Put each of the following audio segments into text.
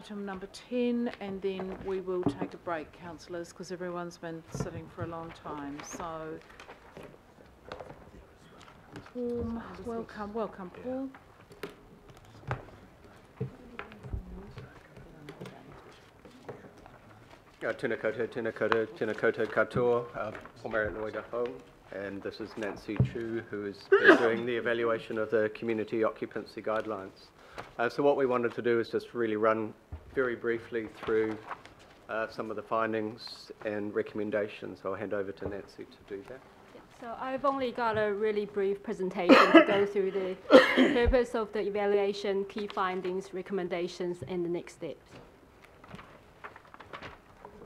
Item number 10, and then we will take a break, councillors, because everyone's been sitting for a long time. So, welcome, Paul. Tēnā koutou katoa, Pomera Noida Ho, and this is Nancy Chu, who is doing the evaluation of the community occupancy guidelines. So what we wanted to do is just really run very briefly through some of the findings and recommendations. I'll hand over to Nancy to do that. So I've only got a really brief presentation to go through the purpose of the evaluation, key findings, recommendations, and the next steps.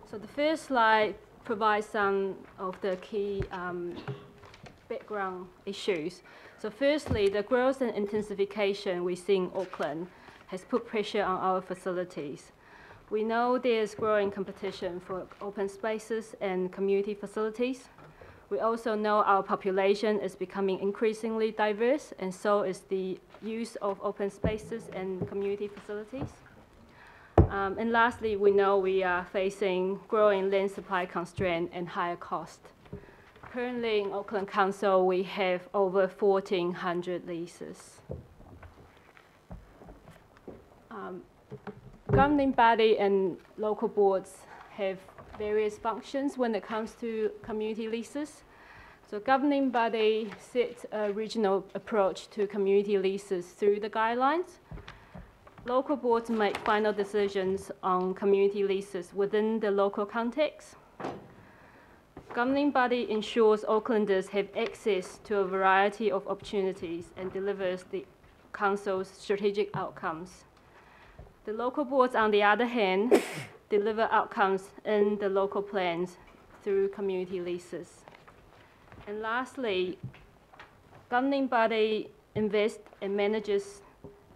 So the first slide provides some of the key background issues. So firstly, the growth and intensification we see in Auckland has put pressure on our facilities. We know there's growing competition for open spaces and community facilities. We also know our population is becoming increasingly diverse, and so is the use of open spaces and community facilities. And lastly, we know we are facing growing land supply constraint and higher cost. Currently in Auckland Council, we have over 1,400 leases. Governing body and local boards have various functions when it comes to community leases. So governing body sets a regional approach to community leases through the guidelines. Local boards make final decisions on community leases within the local context. Governing body ensures Aucklanders have access to a variety of opportunities and delivers the council's strategic outcomes. The local boards, on the other hand, deliver outcomes in the local plans through community leases. And lastly, governing body invests and manages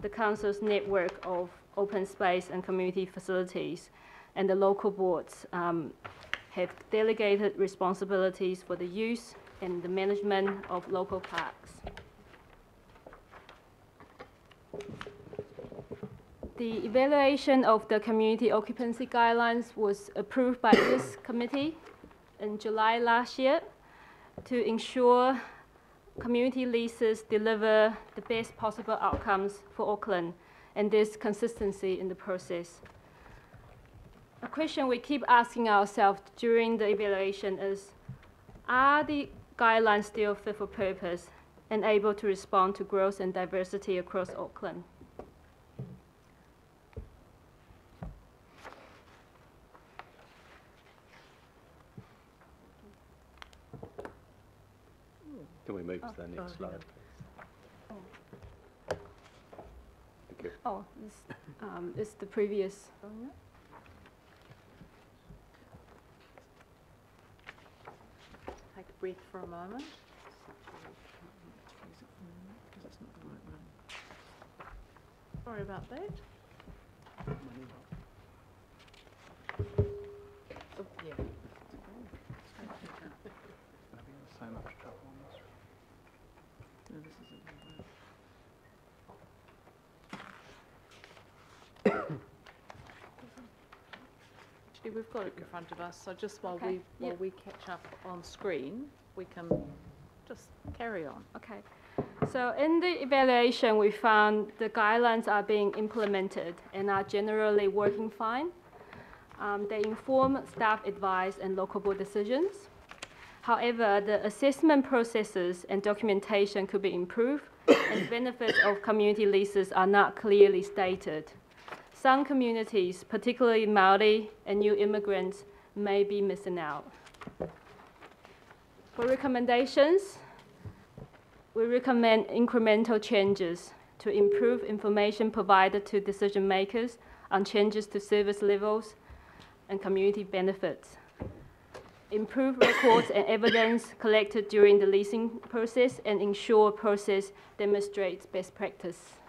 the council's network of open space and community facilities, and the local boards have delegated responsibilities for the use and the management of local parks. The evaluation of the community occupancy guidelines was approved by this committee in July last year to ensure community leases deliver the best possible outcomes for Auckland, and there's consistency in the process. A question we keep asking ourselves during the evaluation is, are the guidelines still fit for purpose and able to respond to growth and diversity across Auckland? Can we move to the next slide, please? Thank you. Oh, this is the previous. Take a breath for a moment. Sorry about that. Oh, yeah. So much trouble on this. No, this isn't. Actually, we've got it in front of us, so just while we catch up on screen, we can just carry on. Okay. So in the evaluation, we found the guidelines are being implemented and are generally working fine. They inform staff advice and local board decisions. However, the assessment processes and documentation could be improved, and benefits of community leases are not clearly stated. Some communities, particularly Māori and new immigrants, may be missing out. For recommendations, we recommend incremental changes to improve information provided to decision makers on changes to service levels and community benefits. Improve records and evidence collected during the leasing process, and ensure process demonstrates best practice.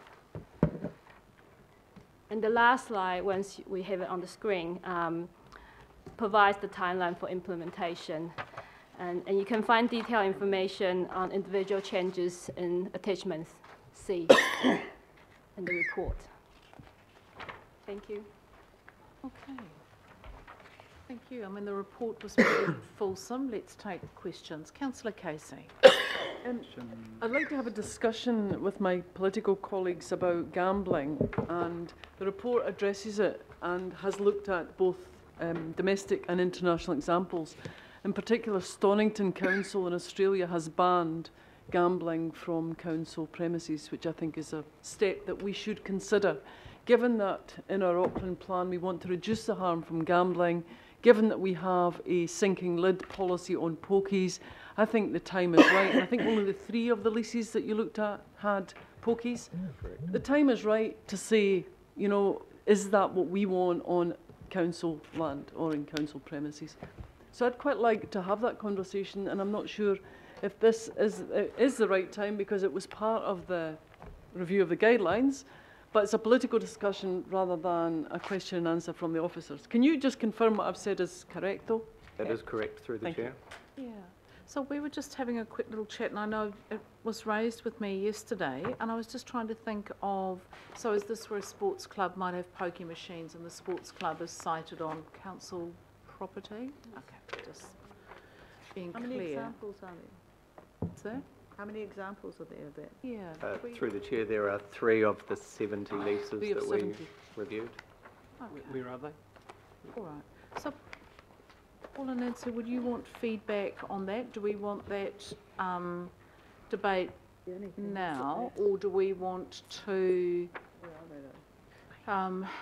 And the last slide, once we have it on the screen, provides the timeline for implementation. And you can find detailed information on individual changes in attachment C in the report. Thank you. Okay. Thank you. I mean, the report was pretty fulsome. Let's take questions. Councillor Casey. I'd like to have a discussion with my political colleagues about gambling, and the report addresses it and has looked at both domestic and international examples. In particular, Stonington Council in Australia has banned gambling from council premises, which I think is a step that we should consider. Given that in our Auckland plan we want to reduce the harm from gambling, given that we have a sinking lid policy on pokies, I think the time is right. And I think only the 3 of the leases that you looked at had pokies. The time is right to say, you know, is that what we want on council land or in council premises? So I'd quite like to have that conversation, and I'm not sure if this is the right time, because it was part of the review of the guidelines, but it's a political discussion rather than a question and answer from the officers. Can you just confirm what I've said is correct, though? That is correct, through the Thank you. chair. Yeah. So we were just having a quick little chat, and I know it was raised with me yesterday, and I was just trying to think of, so is this where a sports club might have pokie machines and the sports club is sited on council property? Okay, just being How clear. many examples are there? What's that? How many examples are there of that? Yeah. Through the chair, there are 3 of the 70 leases 3 of that we 70. reviewed. Okay. Where are they? All right. So, Paul and Nancy, would you want feedback on that? Do we want that debate now, or do we want to?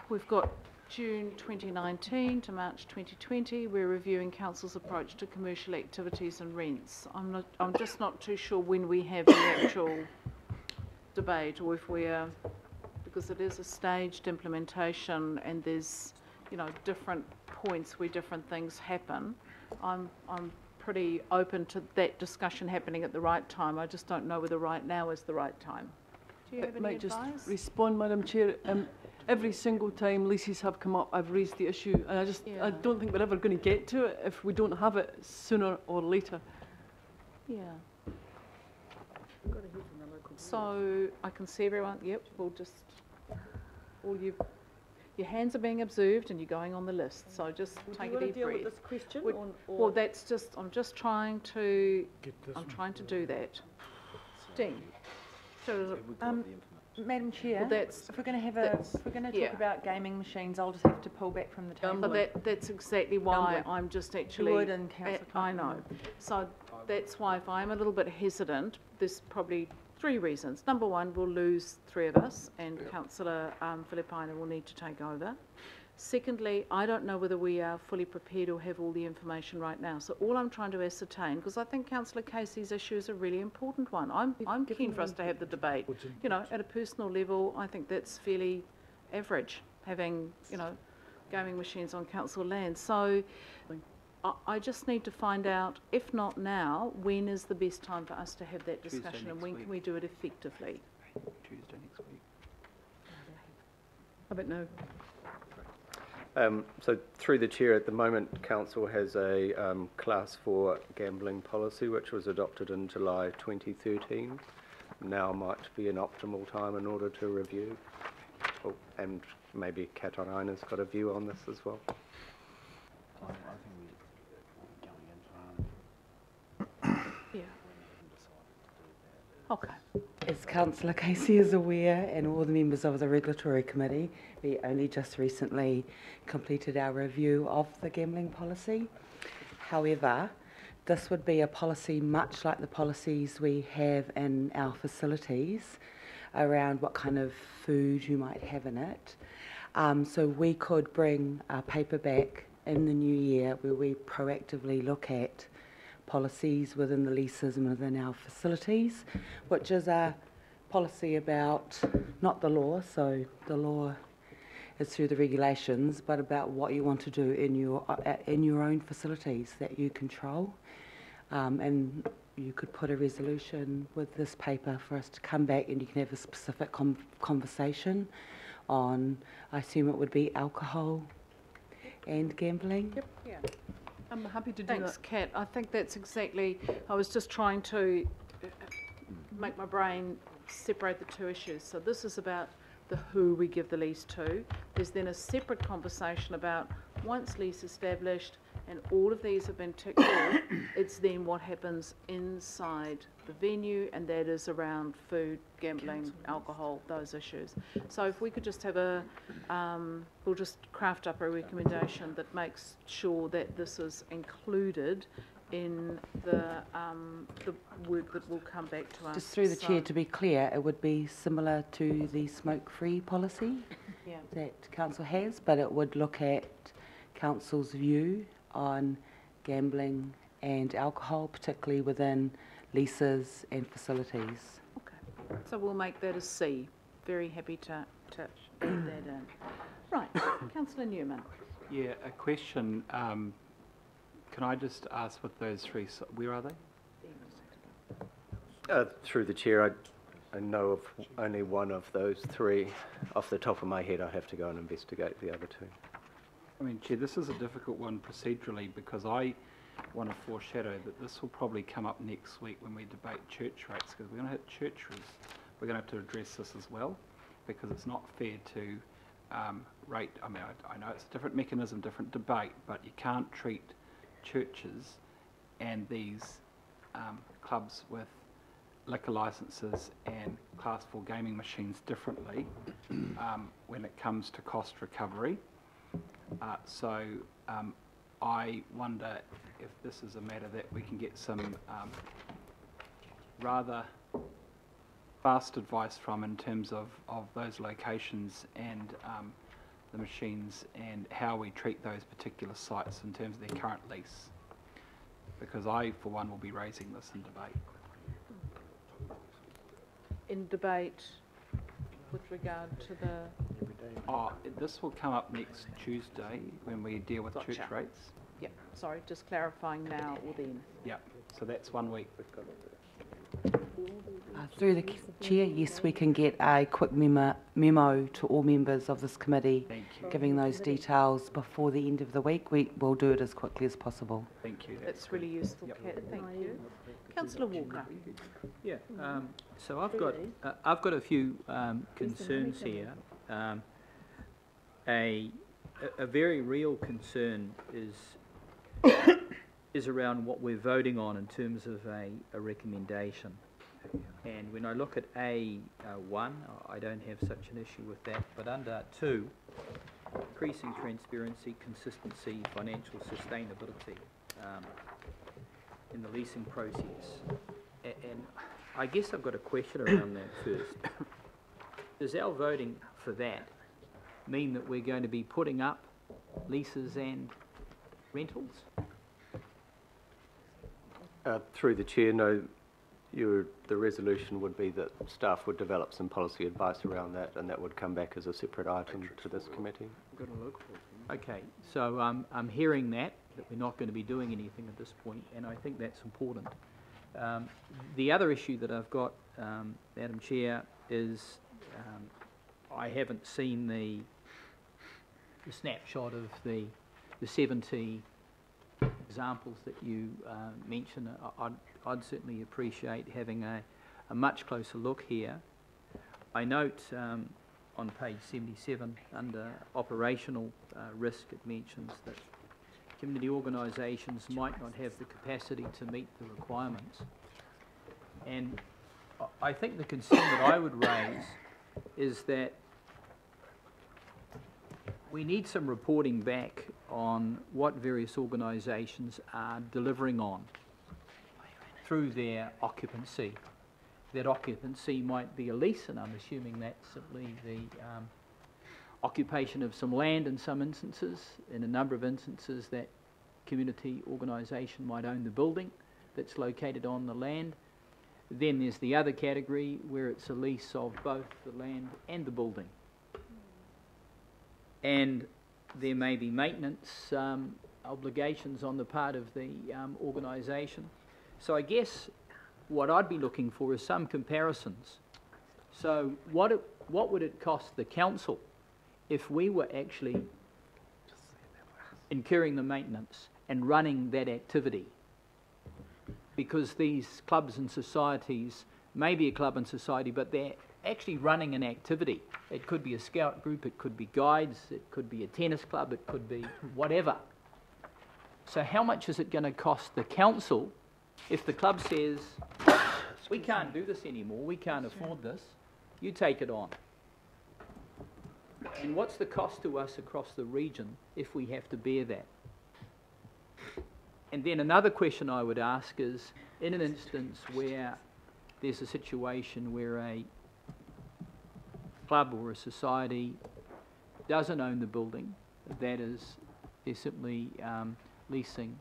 We've got June 2019 to March 2020. We're reviewing council's approach to commercial activities and rents. I'm just not too sure when we have the actual debate, or if we're, because it is a staged implementation and there's, you know, different points where different things happen. I'm pretty open to that discussion happening at the right time. I just don't know whether right now is the right time. Do you have any Might advice? just respond, Madam Chair. Every single time leases have come up, I've raised the issue, and I Yeah. don't think we're ever going to get to it if we don't have it sooner or later. Yeah. So I can see everyone. Yep, we'll just your hands are being observed and you're going on the list. So just take a deep deal breath. with this question? Would- Well, that's just. I'm just trying to. I'm trying to do that. Dean. So, Madam Chair, well, that's. if we're going to that's- if we're going to yeah. talk about gaming machines, I'll just have to pull back from the table. But that's exactly why Gambling. I'm just actually. Would and councillor I know. So that's why if I'm a little bit hesitant, there's probably 3 reasons. Number 1, we'll lose 3 of us, and Councillor Filipaina will need to take over. Secondly, I don't know whether we are fully prepared or have all the information right now. So all I'm trying to ascertain, because I think Councillor Casey's issue is a really important one. I'm keen for us to have the debate. You know, at a personal level, I think that's fairly average, having, you know, gaming machines on council land. So I just need to find out, if not now, when is the best time for us to have that Tuesday discussion, and next when week. can we do it effectively? Tuesday next week. How about now? So through the chair, at the moment, council has a class 4 gambling policy which was adopted in July 2013. Now might be an optimal time in order to review. Oh, and maybe Kataraina's got a view on this as well. I think we're going into Yeah. Okay. As Councillor Casey is aware, and all the members of the Regulatory Committee, we only just recently completed our review of the gambling policy. However, this would be a policy much like the policies we have in our facilities around what kind of food you might have in it. So we could bring a paper back in the new year where we proactively look at policies within the leases and within our facilities, which is a policy about not the law, so the law is through the regulations, but about what you want to do in your own facilities that you control. And you could put a resolution with this paper for us to come back, and you can have a specific conversation on, I assume it would be alcohol and gambling. Yep. Yeah. I'm happy to do Thanks, that. Kat. I think that's exactly, I was just trying to make my brain separate the 2 issues. So this is about the who we give the lease to. There's then a separate conversation about once lease established and all of these have been ticked off, it's then what happens inside the venue, and that is around food, gambling, alcohol, those issues. So if we could just have we'll just craft up a recommendation that makes sure that this is included in the work that will come back to us. Just through the chair, to be clear, it would be similar to the smoke-free policy Yeah. that council has, but it would look at council's view on gambling and alcohol, particularly within leases and facilities. Okay, so we'll make that a C. Very happy to add that in. Right, Councillor Newman. Yeah, a question. Can I just ask what those three, where are they? Through the chair, I know of only one of those three. Off the top of my head, I have to go and investigate the other two. I mean, Chair, this is a difficult one procedurally because I want to foreshadow that this will probably come up next week when we debate church rates, because we're going to hit churches. We're going to have to address this as well, because it's not fair to rate. I mean, I know it's a different mechanism, different debate, but you can't treat churches and these clubs with liquor licences and Class 4 gaming machines differently when it comes to cost recovery. So I wonder if this is a matter that we can get some rather fast advice from in terms of those locations and the machines and how we treat those particular sites in terms of their current lease. Because I, for one, will be raising this in debate. In debate with regard to the... This will come up next Tuesday when we deal with Gotcha. church rates. Yep, sorry, just clarifying now or then. Yeah, so that's 1 week. Through the chair, yes, we can get a quick memo to all members of this committee, Thank you. giving those details before the end of the week. We will do it as quickly as possible. Thank you. That's really useful, Yep. Kat, thank you. Councillor Walker. Yeah, so I've got a few concerns here. A very real concern is around what we're voting on in terms of a recommendation. And when I look at A1, I don't have such an issue with that, but under 2, increasing transparency, consistency, financial sustainability in the leasing process. And I guess I've got a question around that first. Does our voting for that mean that we're going to be putting up leases and rentals? Through the chair, no. The resolution would be that staff would develop some policy advice around that, and that would come back as a separate item to this committee. Okay, so I'm hearing that we're not going to be doing anything at this point, and I think that's important. The other issue that I've got, Madam Chair, is I haven't seen the snapshot of the 70 examples that you mentioned. I'd certainly appreciate having a much closer look here. I note on page 77 under operational risk it mentions that community organisations might not have the capacity to meet the requirements. And I think the concern that I would raise is that we need some reporting back on what various organisations are delivering on through their occupancy. That occupancy might be a lease, and I'm assuming that's simply the occupation of some land in some instances. In a number of instances, that community organisation might own the building that's located on the land. Then there's the other category where it's a lease of both the land and the building. And there may be maintenance obligations on the part of the organisation. So I guess what I'd be looking for is some comparisons. So what would it cost the council if we were actually incurring the maintenance and running that activity? Because these clubs and societies may be a club and society, but they're actually running an activity. It could be a scout group, it could be guides, it could be a tennis club, it could be whatever. So how much is it going to cost the council if the club says, we can't do this anymore, we can't afford this, you take it on? And what's the cost to us across the region if we have to bear that? And then another question I would ask is, in an instance where there's a situation where a club or a society doesn't own the building, that is, they're simply leasing,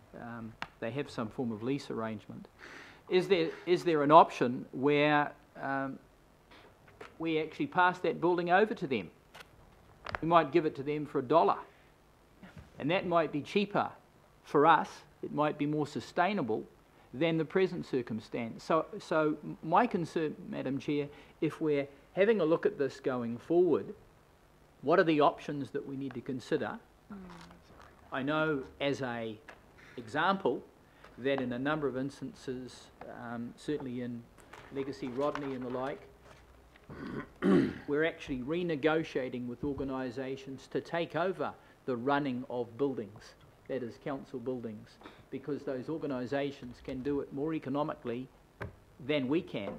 they have some form of lease arrangement, is there an option where we actually pass that building over to them? We might give it to them for $1, and that might be cheaper for us, it might be more sustainable than the present circumstance. So my concern, Madam Chair, if we're having a look at this going forward, what are the options that we need to consider? I know as an example that in a number of instances, certainly in Legacy Rodney and the like, we're actually renegotiating with organisations to take over the running of buildings, that is council buildings, because those organisations can do it more economically than we can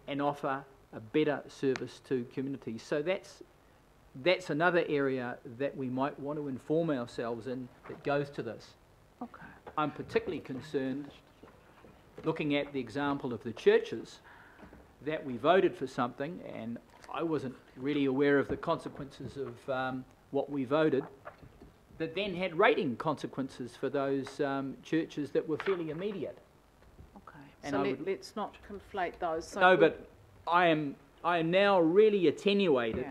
and offer a better service to communities. So that's another area that we might want to inform ourselves in that goes to this. Okay. I'm particularly concerned, looking at the example of the churches, that we voted for something and I wasn't really aware of the consequences of what we voted, that then had rating consequences for those churches that were fairly immediate. Okay. And So I would- let's not conflate those. So No, we- but I am now really attenuated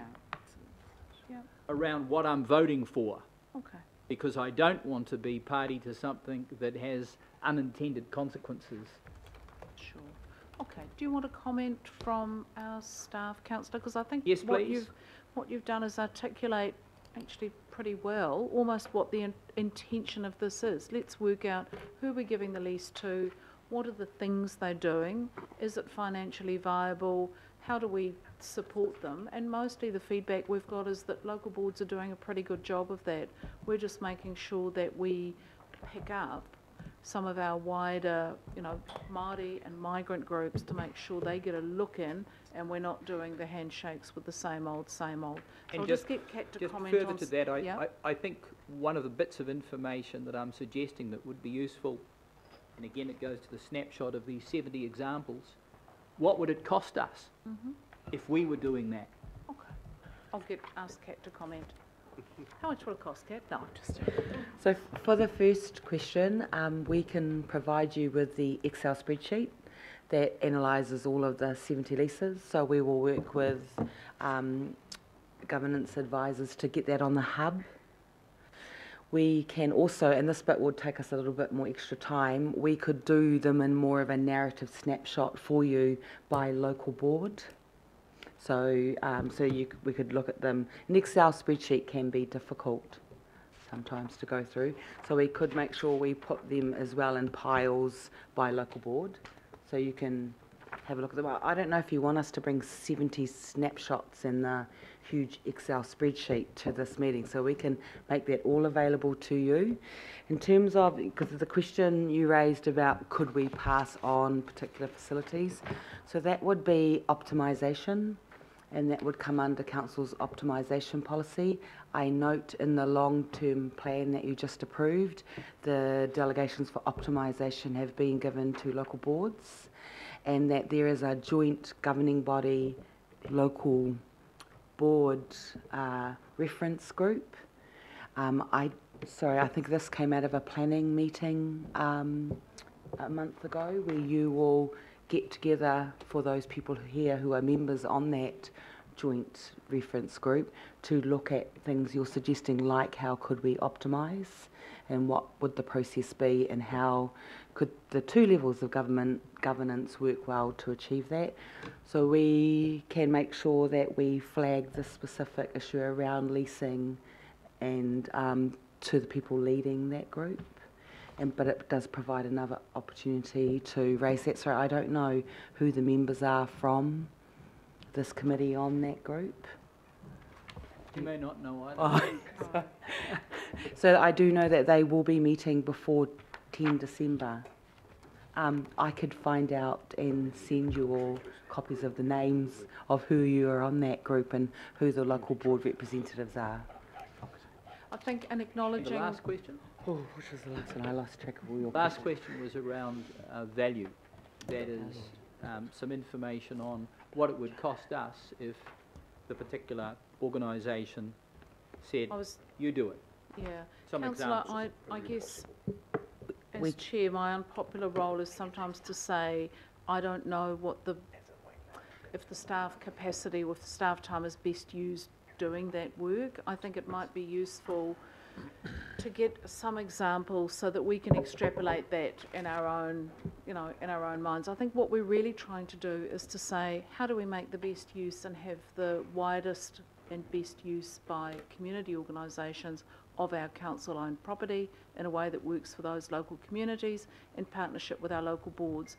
Yeah. around what I'm voting for, Okay. because I don't want to be party to something that has unintended consequences. Sure. Okay. Do you want a comment from our staff, councillor? Because I think Yes, what please. you've done is articulate actually pretty well almost what the intention of this is. Let's work out who we're giving the lease to, what are the things they're doing, is it financially viable, how do we support them, and mostly the feedback we've got is that local boards are doing a pretty good job of that. We're just making sure that we pick up some of our wider, Māori and migrant groups to make sure they get a look in and we're not doing the handshakes with the same old. So And I'll just get Kat to Just comment further on... to that, yeah? I think one of the bits of information that I'm suggesting that would be useful, and again it goes to the snapshot of these 70 examples, what would it cost us if we were doing that? Okay. I'll ask Kat to comment. How much will it cost, Kat? No, just... So for the first question, we can provide you with the Excel spreadsheet that analyses all of the 70 leases. So we will work with governance advisors to get that on the hub. We can also, and this bit would take us a little bit more extra time, we could do them in more of a narrative snapshot for you by local board. So, we could look at them. An Excel spreadsheet can be difficult sometimes to go through, so we could make sure we put them as well in piles by local board, so you can have a look at them. I don't know if you want us to bring 70 snapshots in the huge Excel spreadsheet to this meeting, so we can make that all available to you. In terms of, because of the question you raised about could we pass on particular facilities, so that would be optimisation, and that would come under Council's optimisation policy. I note in the long-term plan that you just approved, the delegations for optimisation have been given to local boards, and that there is a joint governing body local board reference group. I think this came out of a planning meeting a month ago, where you will get together for those people here who are members on that joint reference group to look at things you're suggesting, like how could we optimise and what would the process be and how could the two levels of governance work well to achieve that. So we can make sure that we flag the specific issue around leasing and to the people leading that group. But it does provide another opportunity to raise that. So I don't know who the members are from this committee on that group. You may not know either. So I do know that they will be meeting before 10 December. I could find out and send you all copies of the names of who you are on that group and who the local board representatives are. I think in The acknowledging, last question? Oh, which was the last one? I lost track of all your Last questions. question was around value. That is some information on what it would cost us if the particular organisation said, I was, you do it. yeah. Some Councillor, examples. I guess, We- as chair, my unpopular role is sometimes to say, I don't know what if the staff capacity or if the staff time is best used doing that work. I think it might be useful to get some examples so that we can extrapolate that in our own, in our own minds. I think what we're really trying to do is to say, how do we make the best use and have the widest and best use by community organisations of our council-owned property in a way that works for those local communities in partnership with our local boards.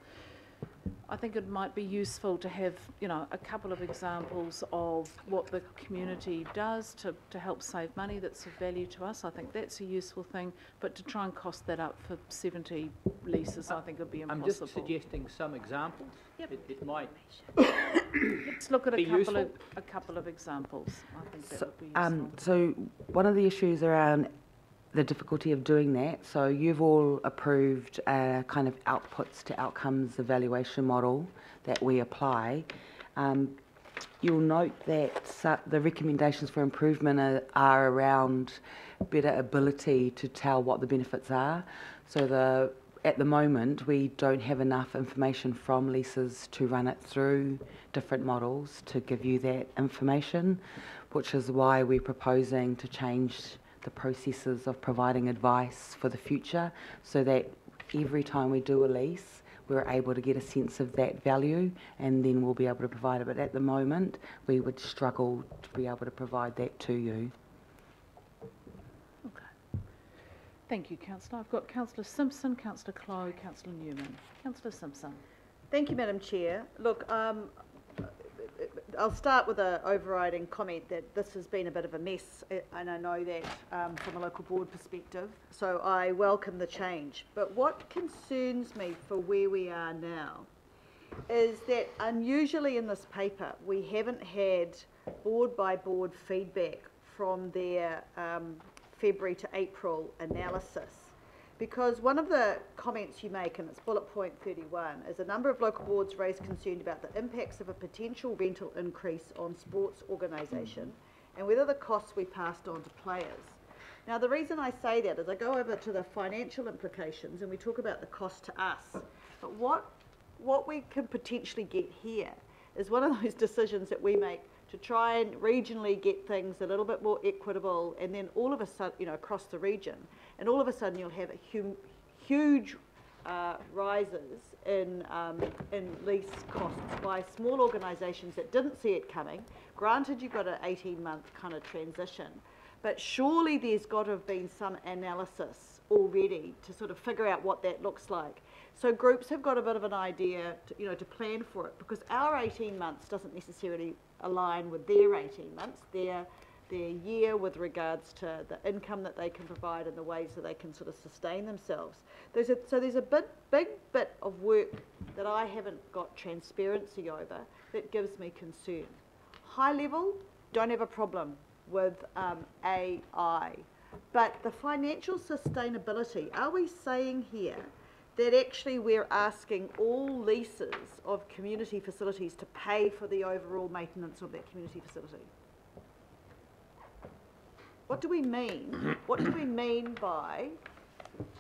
I think it might be useful to have, a couple of examples of what the community does to help save money that's of value to us. I think that's a useful thing, but to try and cost that up for 70 leases, I think would be impossible. I'm just suggesting some examples. Yep. It might Let's look at be useful. a couple of examples. I think that So, would be useful. so one of the issues around the difficulty of doing that, so you've all approved a kind of outputs to outcomes evaluation model that we apply. You'll note that the recommendations for improvement are around better ability to tell what the benefits are. So at the moment, we don't have enough information from leases to run it through different models to give you that information, which is why we're proposing to change the processes of providing advice for the future so that every time we do a lease, we're able to get a sense of that value and then we'll be able to provide it. But at the moment, we would struggle to be able to provide that to you. Okay. Thank you, Councillor. I've got Councillor Simpson, Councillor Clow, Councillor Newman. Councillor Simpson. Thank you, Madam Chair. Look, I'll start with an overriding comment that this has been a bit of a mess, and I know that from a local board perspective, so I welcome the change. But what concerns me for where we are now is that unusually in this paper, we haven't had board by board feedback from their February to April analysis. Because one of the comments you make, and it's bullet point 31, is a number of local boards raised concern about the impacts of a potential rental increase on sports organisation and whether the costs we passed on to players. Now, the reason I say that is I go over to the financial implications and we talk about the cost to us. But what we can potentially get here is one of those decisions that we make to try and regionally get things a little bit more equitable, and then all of a sudden, across the region, and all of a sudden you'll have huge rises in lease costs by small organisations that didn't see it coming. Granted, you've got an 18-month kind of transition, but surely there's got to have been some analysis already to sort of figure out what that looks like. So groups have got a bit of an idea to plan for it, because our 18 months doesn't necessarily align with their 18 months, their year with regards to the income that they can provide and the ways that they can sort of sustain themselves. So there's a big bit of work that I haven't got transparency over that gives me concern. High level, don't have a problem with AI, but the financial sustainability, are we saying here that actually we're asking all leases of community facilities to pay for the overall maintenance of that community facility? What do we mean? What do we mean by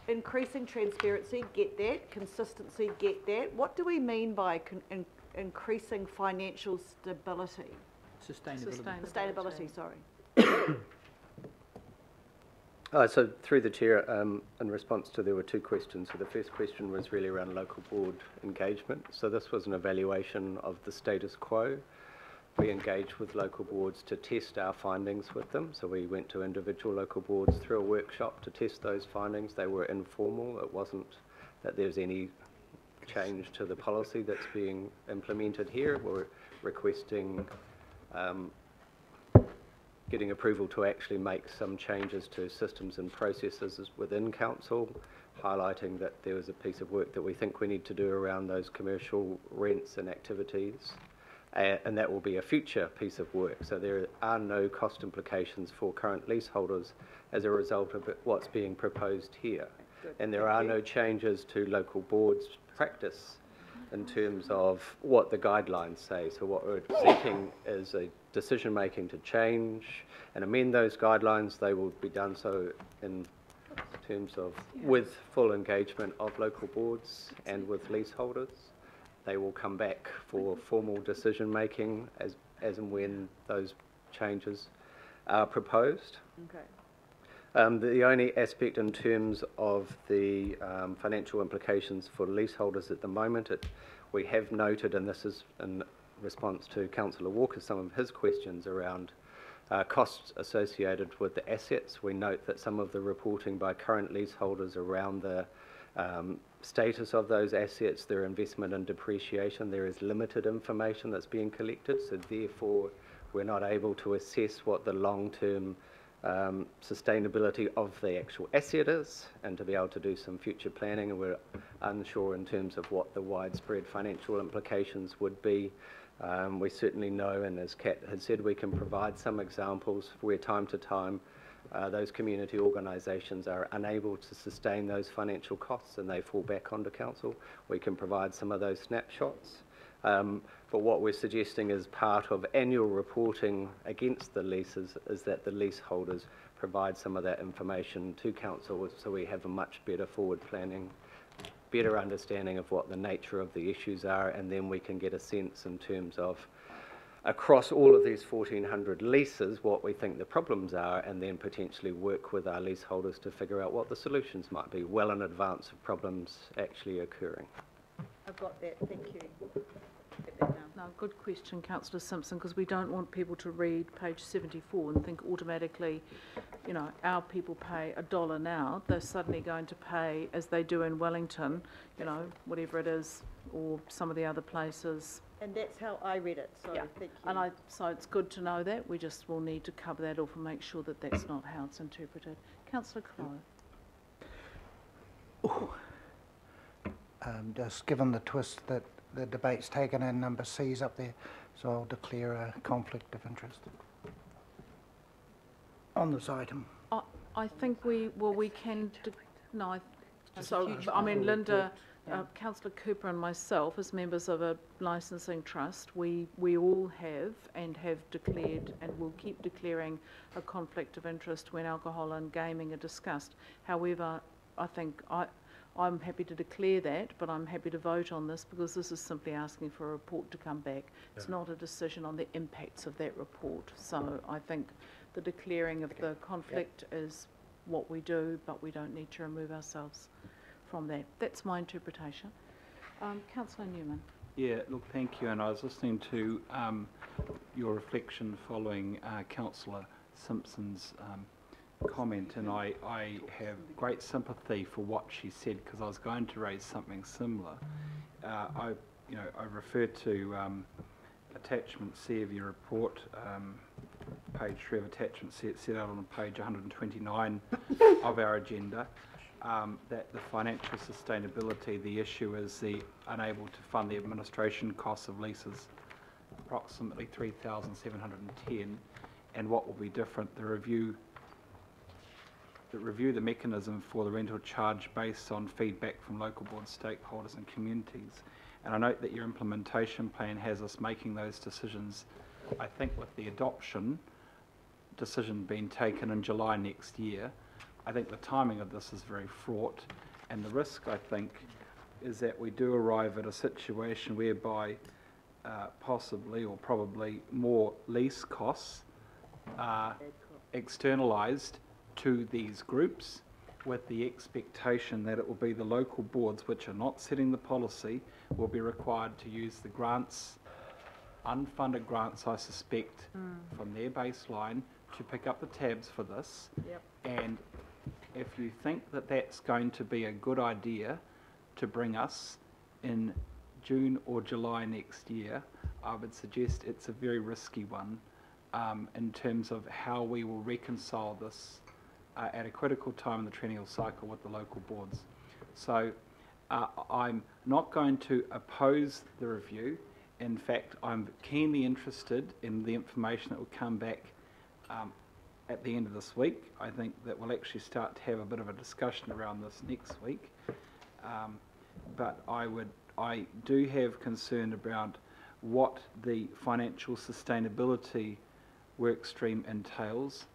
increasing transparency? Get that. Consistency? Get that. What do we mean by increasing financial stability? Sustainability, sorry. So through the chair, in response to, there were two questions. So the first question was really around local board engagement. So this was an evaluation of the status quo. We engaged with local boards to test our findings with them. So we went to individual local boards through a workshop to test those findings. They were informal. It wasn't that there's any change to the policy that's being implemented here. requesting getting approval to actually make some changes to systems and processes within council, highlighting that there was a piece of work that we think we need to do around those commercial rents and activities, and that will be a future piece of work. So there are no cost implications for current leaseholders as a result of what's being proposed here. And there are no changes to local boards' practice in terms of what the guidelines say. So what we're seeking is a decision-making to change and amend those guidelines. They will be done so in terms of with full engagement of local boards and with leaseholders. They will come back for formal decision-making as and when those changes are proposed. Okay. The only aspect in terms of the financial implications for leaseholders at the moment, we have noted, and this is in response to Councillor Walker, some of his questions around costs associated with the assets. We note that some of the reporting by current leaseholders around the status of those assets, their investment and depreciation, there is limited information that's being collected, so therefore we're not able to assess what the long-term sustainability of the actual asset is, and to be able to do some future planning, and we're unsure in terms of what the widespread financial implications would be. We certainly know, and as Kat had said, we can provide some examples where time to time those community organisations are unable to sustain those financial costs and they fall back onto council. We can provide some of those snapshots. But what we're suggesting as part of annual reporting against the leases is that the leaseholders provide some of that information to council, so we have a much better forward planning, better understanding of what the nature of the issues are, and then we can get a sense in terms of across all of these 1,400 leases what we think the problems are, and then potentially work with our leaseholders to figure out what the solutions might be well in advance of problems actually occurring. I've got that, thank you. Get that down. No, good question, Councillor Simpson, because we don't want people to read page 74 and think automatically, you know, our people pay $1 now, they're suddenly going to pay, as they do in Wellington, you know, whatever it is, or some of the other places. And that's how I read it, so Yeah. thank you. And so it's good to know that. We just will need to cover that off and make sure that that's not how it's interpreted. Councillor Clough. Just given the twist that the debate's taken and number C's up there, so I'll declare a conflict of interest on this item. I think we can, no, I mean, Linda, Councillor Cooper and myself, as members of a licensing trust, we all have and have declared and will keep declaring a conflict of interest when alcohol and gaming are discussed. However, I think I'm happy to declare that, but I'm happy to vote on this because this is simply asking for a report to come back. It's not a decision on the impacts of that report. So I think the declaring of the conflict is what we do, but we don't need to remove ourselves from that. That's my interpretation. Councillor Newman. Yeah, look, thank you. And I was listening to your reflection following Councillor Simpson's comment, and I have great sympathy for what she said, because I was going to raise something similar. I refer to attachment C of your report, page 3 of attachment C. It's set out on page 129 of our agenda. That the financial sustainability, the issue is the unable to fund the administration costs of leases, approximately 3,710, and what will be different, the review the mechanism for the rental charge based on feedback from local board stakeholders and communities. And I note that your implementation plan has us making those decisions, I think, with the adoption decision being taken in July next year. I think the timing of this is very fraught, and the risk, I think, is that we do arrive at a situation whereby possibly or probably more lease costs are externalised to these groups, with the expectation that it will be the local boards, which are not setting the policy, will be required to use the grants, unfunded grants, I suspect, from their baseline to pick up the tabs for this. Yep. And if you think that that's going to be a good idea to bring us in June or July next year, I would suggest it's a very risky one in terms of how we will reconcile this at a critical time in the triennial cycle with the local boards. So I'm not going to oppose the review. In fact, I'm keenly interested in the information that will come back at the end of this week. I think that we'll actually start to have a bit of a discussion around this next week. But I do have concern about what the financial sustainability work stream entails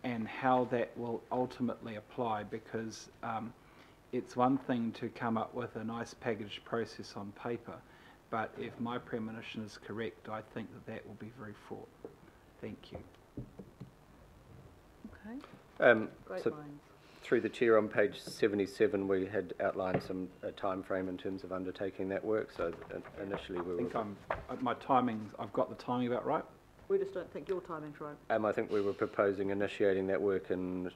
and how that will ultimately apply, because it's one thing to come up with a nice packaged process on paper, but if my premonition is correct, I think that that will be very fraught. Thank you. Okay. Great So minds. through the chair, on page 77, we had outlined a time frame in terms of undertaking that work. So initially we I think were... I've got the timing about right. We just don't think your timing's right. I think we were proposing initiating that work in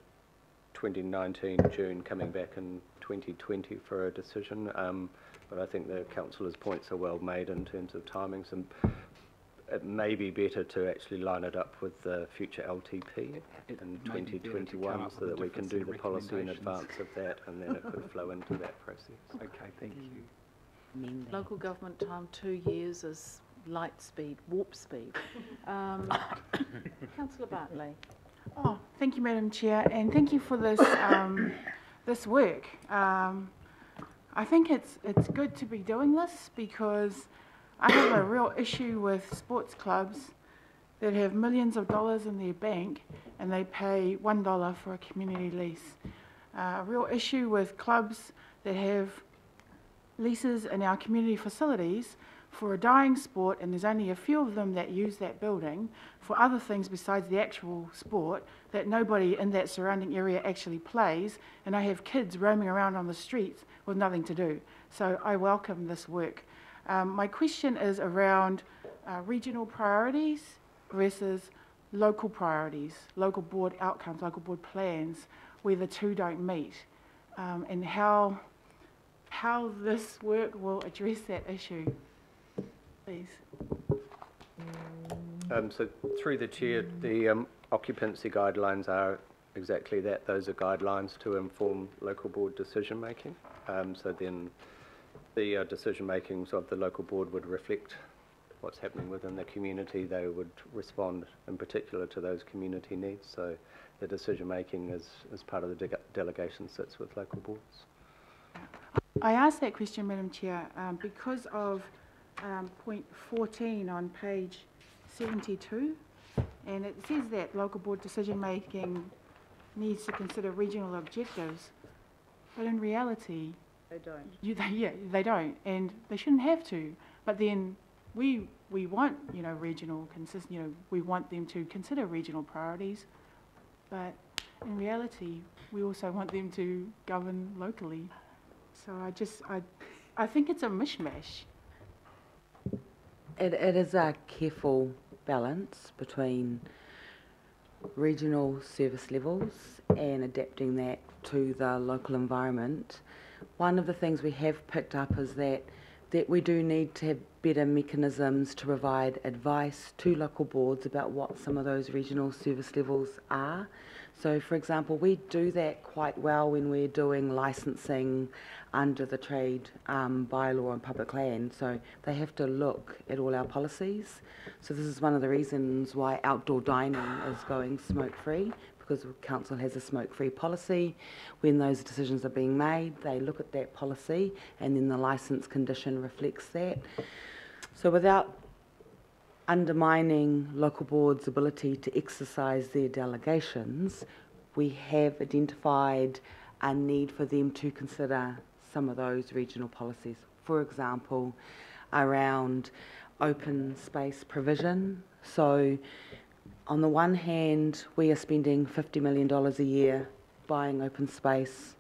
2019, June, coming back in 2020 for a decision. But I think the councillor's points are well made in terms of timings, and it may be better to actually line it up with the future LTP in 2021 so that we can do the policy in advance of that, and then it could flow into that process. Okay, thank you. Local government time, 2 years is light speed, warp speed. Councillor Bartley. Oh, thank you, Madam Chair, and thank you for this this work. I think it's good to be doing this, because I have a real issue with sports clubs that have millions of dollars in their bank and they pay $1 for a community lease. A real issue with clubs that have leases in our community facilities for a dying sport, and there's only a few of them that use that building for other things besides the actual sport that nobody in that surrounding area actually plays, and I have kids roaming around on the streets with nothing to do. So I welcome this work. My question is around regional priorities versus local priorities, local board outcomes, local board plans, where the two don't meet, and how this work will address that issue, please. So through the chair, the occupancy guidelines are exactly that. Those are guidelines to inform local board decision making. So then the decision makings of the local board would reflect what's happening within the community. They would respond in particular to those community needs. So the decision making is part of the delegation sits with local boards. I asked that question, Madam Chair, because of point 14 on page 72, and it says that local board decision making needs to consider regional objectives, but in reality, They don't. They don't, and they shouldn't have to. But then we want, regional we want them to consider regional priorities, but in reality, we also want them to govern locally. So I think it's a mishmash. It is a careful balance between regional service levels and adapting that to the local environment. One of the things we have picked up is that we do need to have better mechanisms to provide advice to local boards about what some of those regional service levels are. So, for example, we do that quite well when we're doing licensing under the trade bylaw on public land. So they have to look at all our policies. So this is one of the reasons why outdoor dining is going smoke-free, because council has a smoke-free policy. When those decisions are being made, they look at that policy, and then the licence condition reflects that. So without undermining local boards' ability to exercise their delegations, we have identified a need for them to consider some of those regional policies. For example, around open space provision. So on the one hand, we are spending $50 million a year buying open space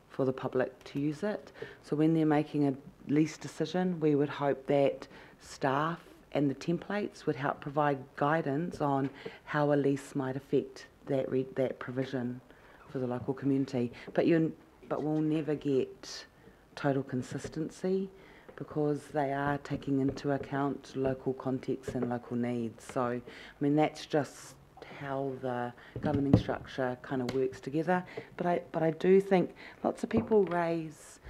for the public to use it. So when they're making a lease decision, we would hope that staff and the templates would help provide guidance on how a lease might affect that provision for the local community. But we'll never get total consistency, because they are taking into account local context and local needs. So, I mean, that's just how the governing structure kind of works together. But I do think lots of people raise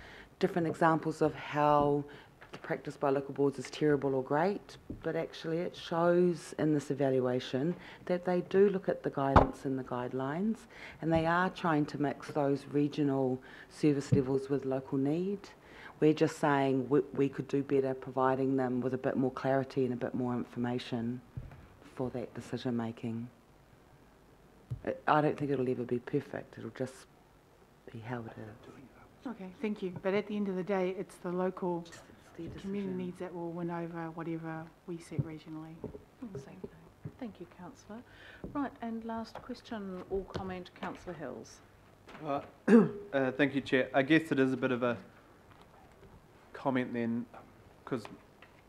different examples of how the practice by local boards is terrible or great, but actually it shows in this evaluation that they do look at the guidance and the guidelines, and they are trying to mix those regional service levels with local need. We're just saying we could do better providing them with a bit more clarity and a bit more information for that decision making. I don't think it'll ever be perfect, it'll just be how it is. Okay, thank you. But at the end of the day, it's the local Their community decision. needs that will win over whatever we set regionally. Same thing. Thank you, councillor. Right, and last question or comment, councillor Hills. Thank you, Chair. I guess it is a bit of a comment then, because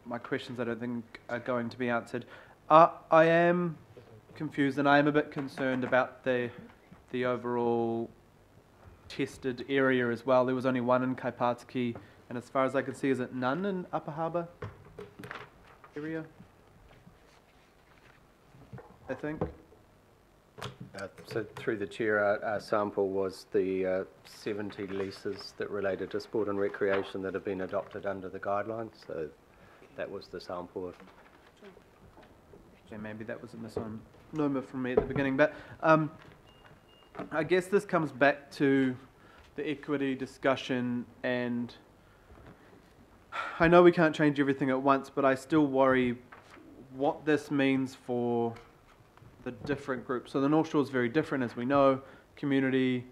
my questions I don't think are going to be answered. I am confused and I am a bit concerned about the overall tested area as well. There was only one in Kaipatiki, and as far as I can see, is it none in Upper Harbour area? I think. So through the chair, our sample was the 70 leases that related to sport and recreation that have been adopted under the guidelines. So that was the sample of. Yeah, maybe that was a misnomer from me at the beginning, but I guess this comes back to the equity discussion, and I know we can't change everything at once, but I still worry what this means for the different groups. So the North Shore is very different, as we know. Community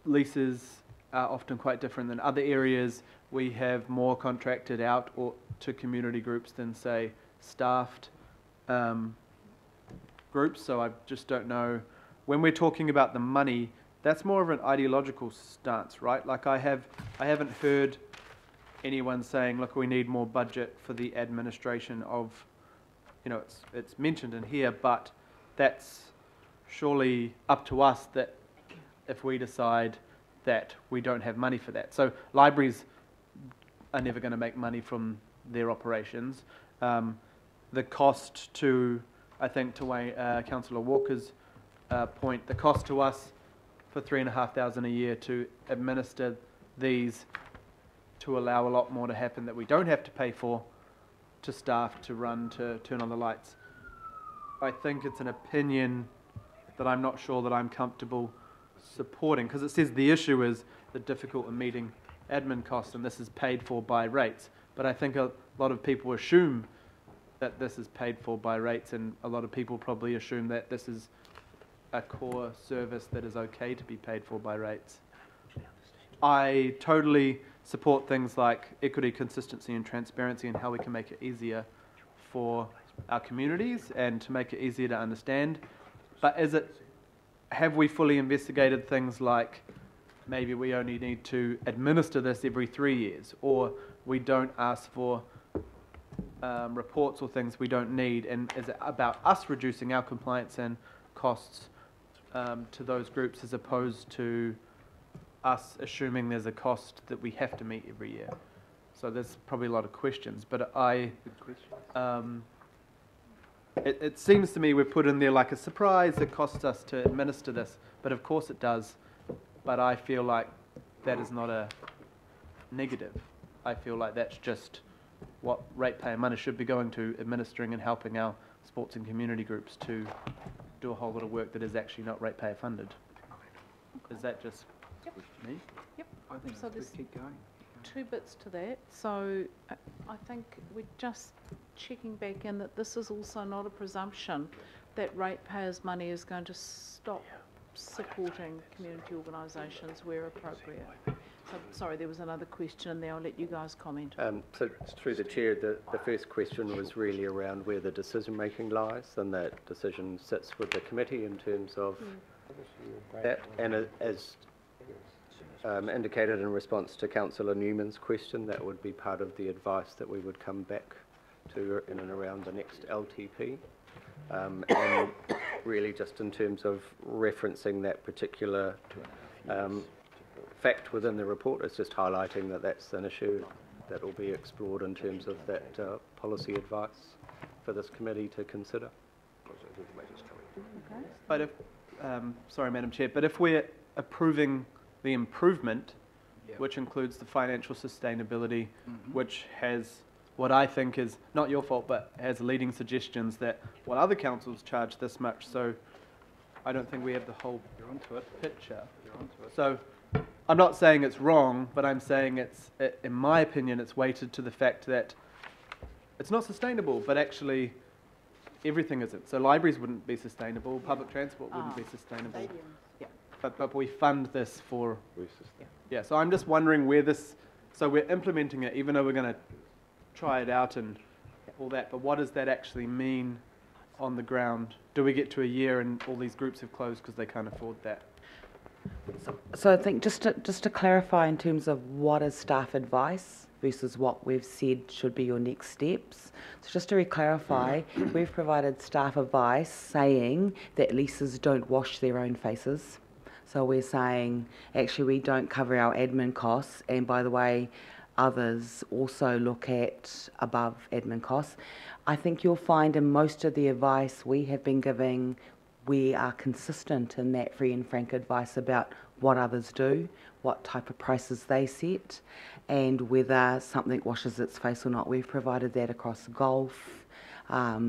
leases are often quite different than other areas. We have more contracted out or to community groups than, say, staffed groups. So I just don't know. When we're talking about the money, that's more of an ideological stance, right? Like I haven't heard anyone saying, look, we need more budget for the administration of, you know, it's mentioned in here, but that's surely up to us that if we decide that we don't have money for that. So libraries are never going to make money from their operations. The cost to, I think, to Councillor Walker's point, the cost to us for $3,500 a year to administer these, to allow a lot more to happen that we don't have to pay for, to staff, to run, to turn on the lights. I think it's an opinion that I'm not sure that I'm comfortable supporting, because it says the issue is the difficult in meeting admin costs, and this is paid for by rates. But I think a lot of people assume that this is paid for by rates, and a lot of people probably assume that this is a core service that is okay to be paid for by rates. I totally support things like equity, consistency and transparency, and how we can make it easier for our communities and to make it easier to understand. But have we fully investigated things like maybe we only need to administer this every 3 years, or we don't ask for reports or things we don't need, and is it about us reducing our compliance and costs to those groups as opposed to us assuming there's a cost that we have to meet every year? So there's probably a lot of questions, but it seems to me we've put in there like a surprise, it costs us to administer this, but of course it does. But I feel like that is not a negative. I feel like that's just what ratepayer money should be going to, administering and helping our sports and community groups to do a whole lot of work that is actually not ratepayer funded. Is that just me? Yep. I think So it's there's good. Keep going. two bits to that. So I think we're just checking back in that this is also not a presumption that ratepayers' money is going to stop supporting community organisations where appropriate. So, sorry, there was another question there. I'll let you guys comment. So through the chair, the first question was really around where the decision making lies, and that decision sits with the committee in terms of that. And as indicated in response to Councillor Newman's question, that would be part of the advice that we would come back to in and around the next LTP. And really just in terms of referencing that particular fact within the report. It's just highlighting that that's an issue that will be explored in terms of that policy advice for this committee to consider. But if, sorry, Madam Chair, but if we're approving the improvement, which includes the financial sustainability, which has what I think is not your fault, but has leading suggestions that, well, other councils charge this much, so I don't think we have the whole picture. So I'm not saying it's wrong, but I'm saying in my opinion, it's weighted to the fact that it's not sustainable, but actually everything isn't. So libraries wouldn't be sustainable, public transport wouldn't be sustainable. Yeah. But we fund this for... Yeah, so I'm just wondering where this... So we're implementing it, even though we're going to try it out and all that, but what does that actually mean on the ground? Do we get to a year and all these groups have closed because they can't afford that? So I think just to clarify in terms of what is staff advice versus what we've said should be your next steps. So just to re-clarify, we've provided staff advice saying that leases don't wash their own faces. So we're saying, actually, we don't cover our admin costs, and by the way, others also look at above admin costs. I think you'll find in most of the advice we have been giving, we are consistent in that free and frank advice about what others do, what type of prices they set, and whether something washes its face or not. We've provided that across golf,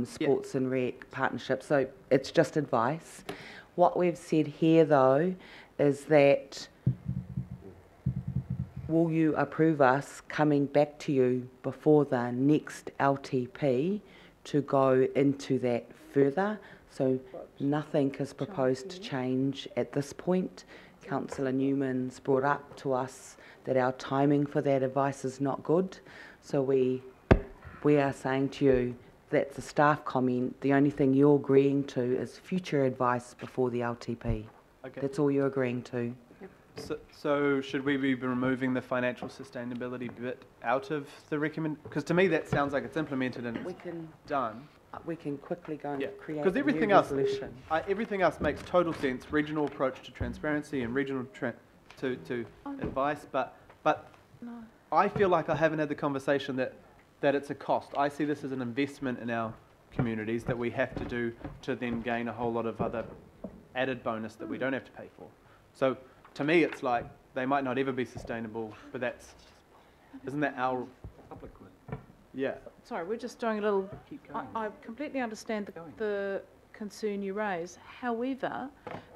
sports and rec, partnerships, so it's just advice. What we've said here, though, is that will you approve us coming back to you before the next LTP to go into that further? So nothing is proposed to change at this point. Councillor Newman's brought up to us that our timing for that advice is not good. So we are saying to you, that's a staff comment. The only thing you're agreeing to is future advice before the LTP. Okay. That's all you're agreeing to. So should we be removing the financial sustainability bit out of the recommend? Because to me that sounds like it's implemented and done. We can quickly go and create because a everything new else, resolution. everything else makes total sense. Regional approach to transparency and regional to advice, but I feel like I haven't had the conversation that it's a cost. I see this as an investment in our communities that we have to do to then gain a whole lot of other added bonus that we don't have to pay for. So to me, it's like they might not ever be sustainable, but isn't that our public good? Yeah. Sorry, we're just doing a little... I completely understand the concern you raise. However,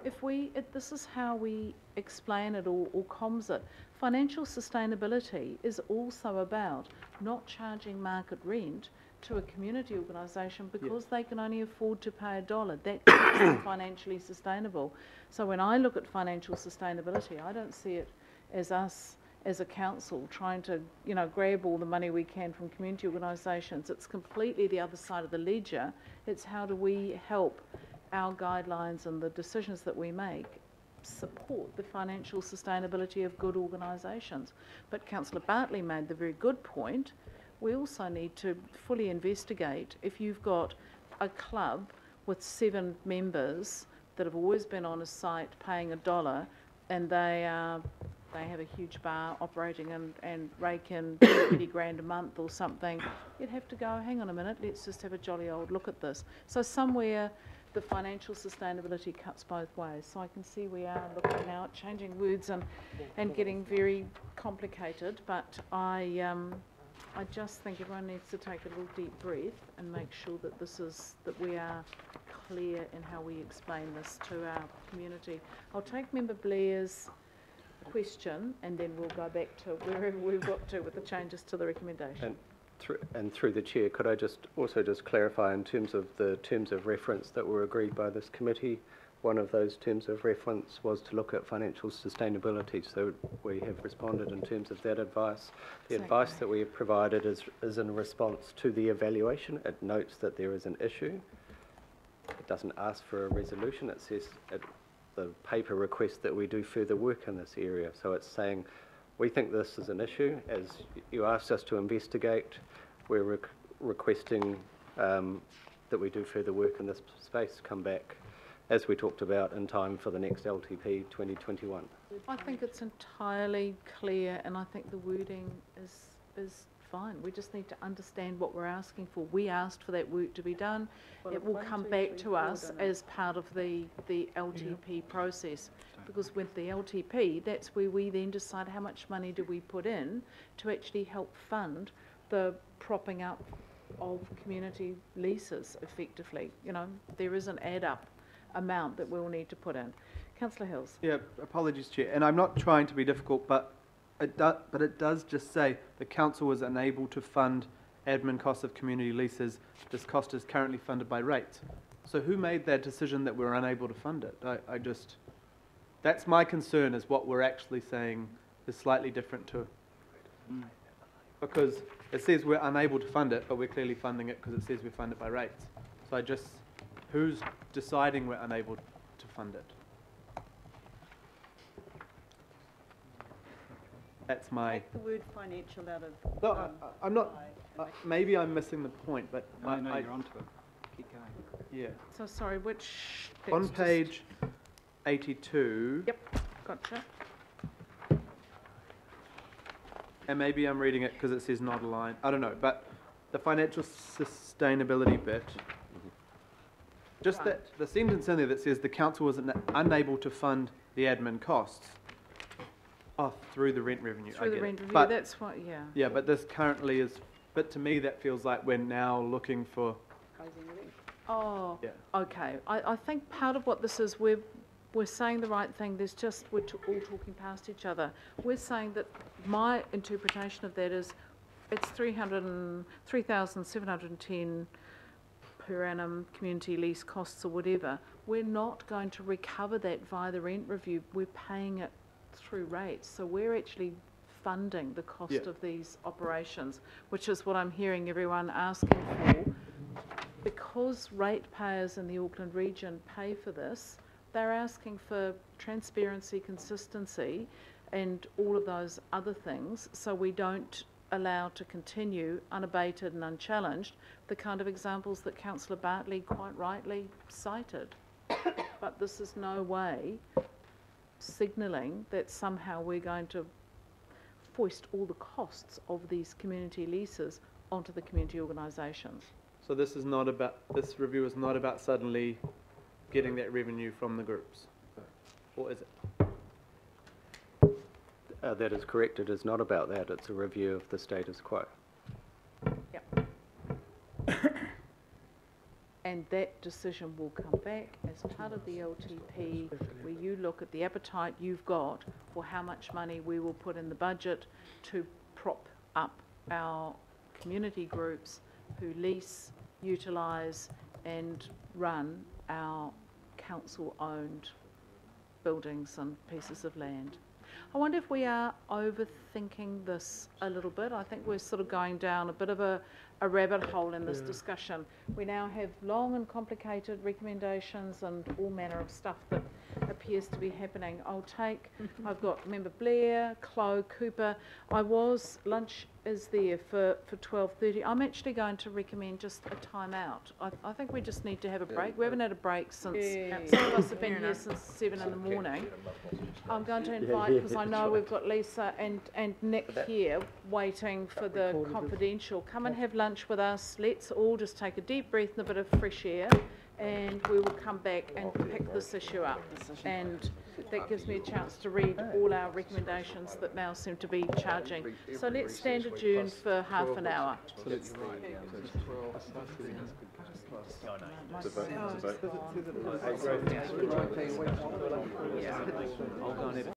this is how we explain it or comms it. Financial sustainability is also about not charging market rent to a community organisation because they can only afford to pay $1. That makes them financially sustainable. So when I look at financial sustainability, I don't see it as us as a council trying to, grab all the money we can from community organisations. It's completely the other side of the ledger. It's how do we help our guidelines and the decisions that we make support the financial sustainability of good organisations. But Councillor Bartley made the very good point. We also need to fully investigate if you've got a club with 7 members that have always been on a site paying $1 and they have a huge bar operating and rake in 20 grand a month or something, you'd have to go, hang on a minute, let's just have a jolly old look at this. So somewhere the financial sustainability cuts both ways. So I can see we are looking now at changing words and getting very complicated, but I just think everyone needs to take a little deep breath and make sure that we are clear in how we explain this to our community. I'll take Member Blair's question and then we'll go back to wherever we've got to with the changes to the recommendation. And through the chair, could I also clarify in terms of the terms of reference that were agreed by this committee? One of those terms of reference was to look at financial sustainability, so we have responded in terms of that advice. The advice that we have provided is in response to the evaluation. It notes that there is an issue. It doesn't ask for a resolution. It says the paper requests that we do further work in this area. So it's saying we think this is an issue. As you asked us to investigate, we're requesting that we do further work in this space, come back as we talked about, in time for the next LTP 2021. I think it's entirely clear, and I think the wording is fine. We just need to understand what we're asking for. We asked for that work to be done. Well, It will one, come two, back three, to four, us don't it? as part of the LTP process. Because with the LTP, that's where we then decide how much money do we put in to actually help fund the propping up of community leases effectively. You know, there is an add-up amount that we'll need to put in. Councillor Hills. Yeah, apologies, Chair. And I'm not trying to be difficult, but it does just say the council was unable to fund admin costs of community leases. This cost is currently funded by rates. So who made that decision that we're unable to fund it? That's my concern, is what we're actually saying is slightly different to, because it says we're unable to fund it, but we're clearly funding it because it says we fund it by rates. So who's deciding we're unable to fund it? That's my. Take the word financial out of. No, I'm not. Maybe I'm missing the point, but No, you're onto it. Keep going. Yeah. So sorry, which? On let's just- page 82. Yep, gotcha. And maybe I'm reading it because it says not aligned. I don't know, but the financial sustainability bit. Just Right. the sentence in there that says the council was unable to fund the admin costs. Oh, through the rent revenue. I Through the get rent it. review, But that's what, yeah. yeah, but this currently is. But to me, that feels like we're now looking for. Oh, Yeah. okay. I think part of what this is, we're saying the right thing, there's just, we're all talking past each other. We're saying that my interpretation of that is it's 3,710 per annum community lease costs or whatever. We're not going to recover that via the rent review. We're paying it through rates. So we're actually funding the cost Yeah. of these operations, which is what I'm hearing everyone asking for. Because ratepayers in the Auckland region pay for this, they're asking for transparency, consistency, and all of those other things, so we don't allow to continue unabated and unchallenged the kind of examples that Councillor Bartley quite rightly cited. But this is no way signalling that somehow we're going to foist all the costs of these community leases onto the community organisations. So this review is not about suddenly getting that revenue from the groups, or is it? That is correct. It is not about that. It's a review of the status quo. Yep. And that decision will come back as part of the LTP, where you look at the appetite you've got for how much money we will put in the budget to prop up our community groups who lease, utilise and run our council-owned buildings and pieces of land. I wonder if we are overthinking this a little bit. I think we're sort of going down a bit of a rabbit hole in this discussion. We now have long and complicated recommendations and all manner of stuff that appears to be happening. I've got Member Blair, Chloe, Cooper. Lunch is there for 12:30. I'm actually going to recommend just a time out. I think we just need to have a break. We haven't had a break since, some of us have been here since 7 in the morning. I'm going to invite, because I know we've got Lisa and Nick here waiting for the confidential. Come and have lunch with us. Let's all just take a deep breath and a bit of fresh air, and we will come back and pick this issue up. And that gives me a chance to read all our recommendations that now seem to be charging. So let's stand adjourned for half an hour.